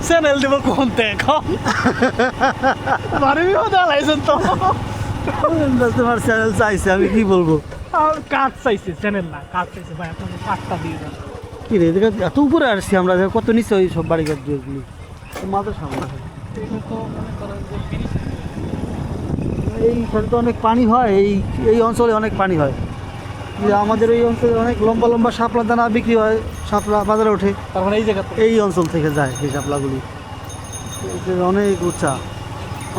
Channel দেবো কোন দেখো মারবি হতে লাইছেন তো তোমার চ্যানেল চাইছে, আমি কি বলবো? কাঠ চাইছে, চ্যানেল না কাঠ চাইছে ভাই, আপনাকে কাঠটা দিয়ে দেন। কি রে, এদিকে এত উপরে আসছি আমরা, কত নিচে ওই সব বাড়িঘর দুয়ারগুলি, মাথার সামনে। এটা তো মনে করেন যে এই সাইডে তো অনেক পানি হয়, এই অঞ্চলে অনেক পানি হয়। যে আমাদের এই অঞ্চলে অনেক লম্বা লম্বা শাপলা দানা বিক্রি হয়, শাপলা বাজারে ওঠে, তার মানে এই জায়গা তো এই অঞ্চল থেকে যায় সেই শাপলাগুলি। অনেক উঁচা,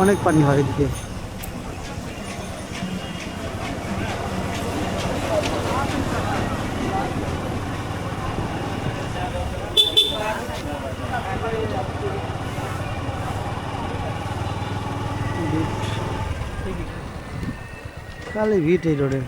অনেক পানি হয় এদিকে। খালি ভিট এই রোডে।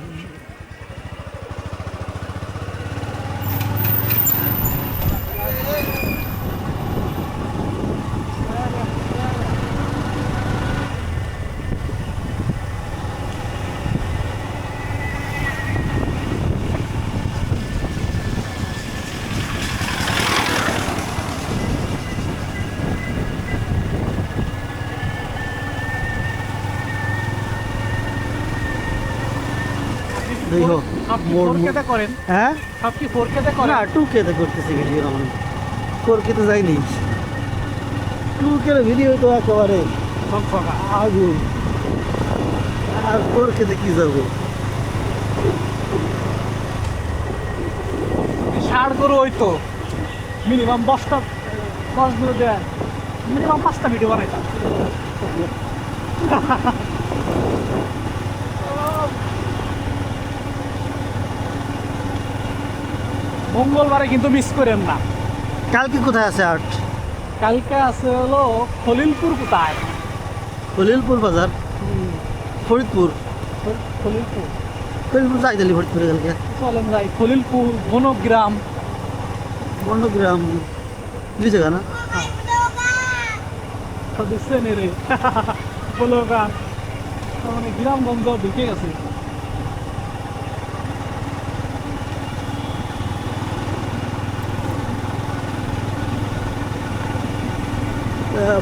দেখো সব কি মোড় 4K তে করেন? হ্যাঁ, সব কি 4K তে করেন? না 2K তে করতেছি ভিডিও, আমি 4K তে যাইনি। 2K এর ভিডিও তো একেবারে ঝকঝকা। আগুন, আর 4K তে কি যাবো? ষাট গরু ওই তো মিনিমাম 10টা 10 গরু দেয়, মিনিমাম 5টা ভিডিও বানাইতাম। মঙ্গলবারে কিন্তু মিস করেন না। কালকে কোথায় আছে আর্ট? কালকে আছে হলো খলিলপুর। কোথায়? খলিলপুর বাজার, ফরিদপুর। খলিলপুর খলিলপুর যাই দিলি ফরিদপুরে কালকে। চলেন যাই খলিলপুর, বনগ্রাম। বন্ডগ্রাম দুই জায়গা না? দিচ্ছেন রে বনগ্রাম, মানে গ্রামগঞ্জ ঢুকে গেছে।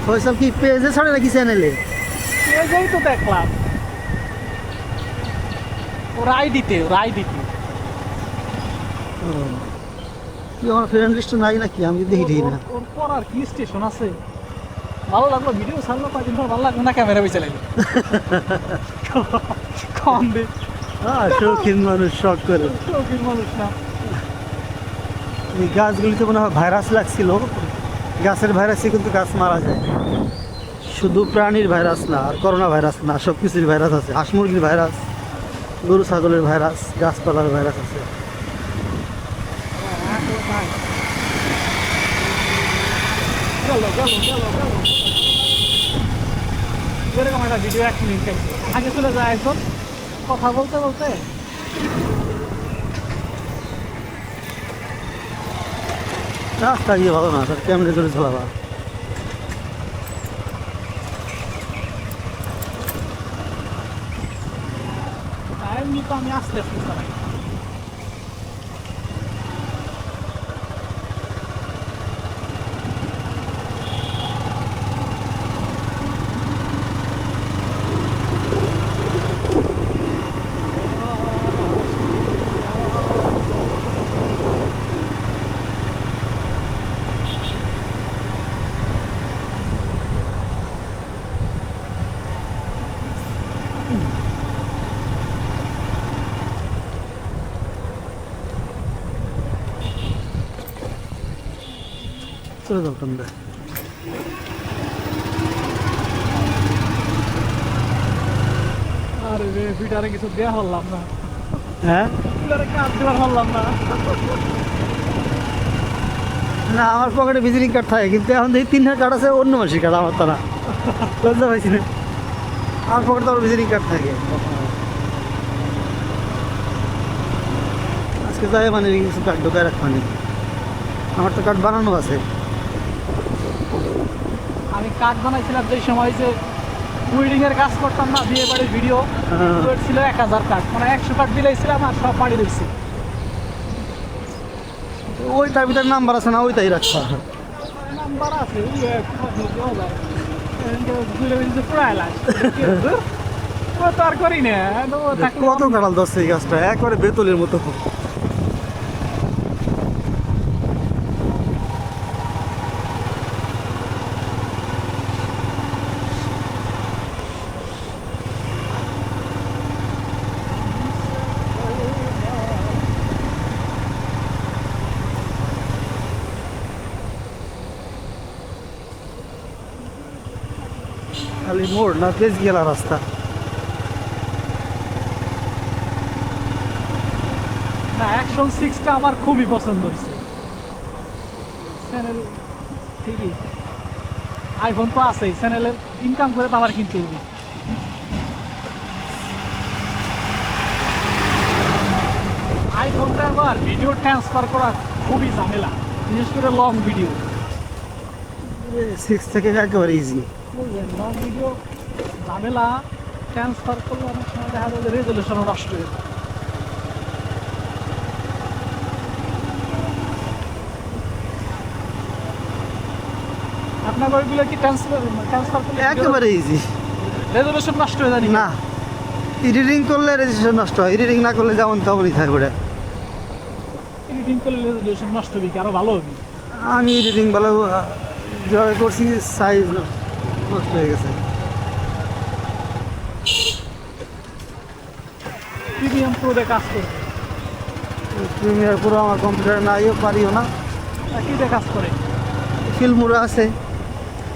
ফয়সাল কি পেজে ছাড়ে নাকি চ্যানেলে? এই তো দেখলাম ওর আইডিতে কি আমার ফ্রেন্ড লিস্ট নাই নাকি, আমি দেখি না। ওর পর আর কি স্টেশন আছে? ভালো লাগলো ভিডিও ছাড়লো, কয়দিন পর ভালো লাগলো না, ক্যামেরা বেঁচে লাগলো কম দে। হ্যাঁ, শৌখিন মানুষ, শখ করে। শৌখিন মানুষ না। এই গাছগুলিতে মনে হয় ভাইরাস লাগছিল, গাছের ভাইরাসে কিন্তু গাছ মারা যায়। শুধু প্রাণীর ভাইরাস না, আর করোনা ভাইরাস না, সব কিছুর ভাইরাস আছে। হাঁস মুরগির ভাইরাস, গরু ছাগলের ভাইরাস, গাছপালার ভাইরাস আছে। এরকম একটা ভিডিও 1 মিনিট খাইছে, আগে চলে যায় এখন কথা বলতে বলতে। রাস্তা গিয়ে ভালো না স্যার, কেমনে করে চালাবা? এমনি তো আমি আসতে আসতে চালাই। চলে যাও তোমরা। আরে রে, ভিটারে কিছু দেয়া হলাম না, হ্যাঁ, ভিটারে কাজ দেওয়া হলাম না। না আমার পকেটে ভিজিটিং কার্ড থাকে, কিন্তু এখন দেখি 3000 কার্ড আছে, অন্য মানুষের কার্ড, আমার তো না। লজ্জা পাইছি না, আমার পকেটে তো ভিজিটিং কার্ড থাকে। আজকে যাই মানে কিছু কার্ড ঢোকায় রাখবানি, আমার তো কার্ড বানানো আছে। আমি কার্ড বানাইছিলাম যে সময়, যে উইডিং এর কাজ করতাম না, বিয়ে বাড়ির ভিডিও ছিল 1000 কার্ড, মানে 100 কার্ড বিলাইছিলাম আর সব বাড়ি দিচ্ছি। ওইটার ভিতরে নাম্বার আছে না, ওইটাই রাখবা। না নাম্বার আছে প্রায় লাশ তো আর করি না কত কাঁঠাল ধরছে এই গাছটা একবারে বেতলের মতো। খালি মোড় না পেজ গেলা রাস্তা। না অ্যাকশন 6টা আমার খুবই পছন্দ হয়েছে। চ্যানেল ঠিকই আইফোন তো আছেই, চ্যানেলের ইনকাম করে তো আবার কিনতে হবে। আইফোনটা আবার ভিডিও ট্রান্সফার করা খুবই ঝামেলা, বিশেষ করে লং ভিডিও। 6 থেকে একেবারে ইজি। লং ভিডিও ঝামেলা, ট্রান্সফার করলে অনেক সময় দেখা যায় রেজলিউশনও নষ্ট হয়ে যায়। আপনার ওইগুলো কি ট্রান্সফার করলে একেবারে ইজি। রেজলিউশন নষ্ট হয়ে যায় না এডিটিং করলে রেজিস্ট্রেশন নষ্ট হয়, এডিটিং না করলে যেমন তেমনই থাকবে ওটা। এডিটিং করলে রেজলিউশন নষ্ট হবে কি আরো ভালো হবে? আমি এডিটিং ভালো যেভাবে করছি সাইজ নষ্ট হয়ে গেছে। প্রিমিয়াম প্রোতে কাজ করবে, প্রিমিয়ার পুরো আমার কম্পিউটার নাইও পারিও না। কি দিয়ে কাজ করে? ফিল্মুরা আছে,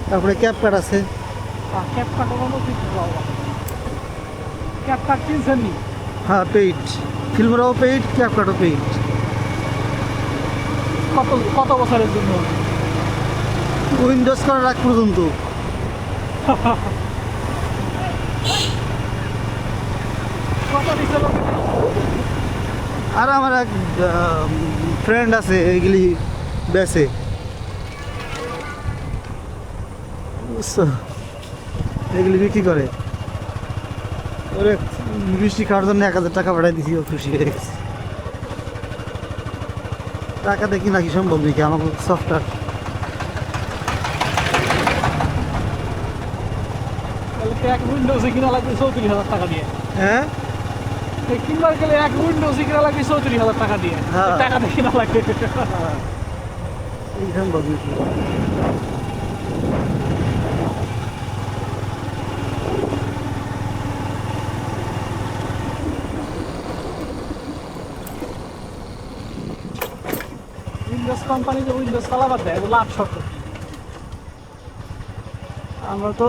তারপরে ক্যাপকাট আছে। ক্যাপকাটের মধ্যে ক্যাপকাট কিনছেন নি? হ্যাঁ পেইড, ফিল্মুরাও পেইড, ক্যাপকাটও পেইড। কত কত বছরের জন্য? উইন্ডোজ করার আগ পর্যন্ত। কত দিছে লোকে? আর আমার এক ফ্রেন্ড আছে এগুলি বেচে, বুঝছো, এগুলি বিক্রি করে। ওরে মিষ্টি খাওয়ার জন্য 1000 টাকা পাঠাই দিছি, ও খুশি হয়ে গেছে। টাকা দেখি নাকি সম্ভব নাকি আমাকে সফটওয়্যার। তাহলে তো এক উইন্ডোজে কিনা লাগবে 34,000 টাকা দিয়ে। হ্যাঁ কিনবার গেলে এক উইন্ডোজে কিনা লাগবে 34,000 টাকা দিয়ে। হ্যাঁ। টাকা দিয়ে কিনা লাগবে। এই সম্ভব নাকি? উইন্ডোজ কোম্পানি যে উইন্ডোজ চালাবার দেয় লাভ শর্ত। আমরা তো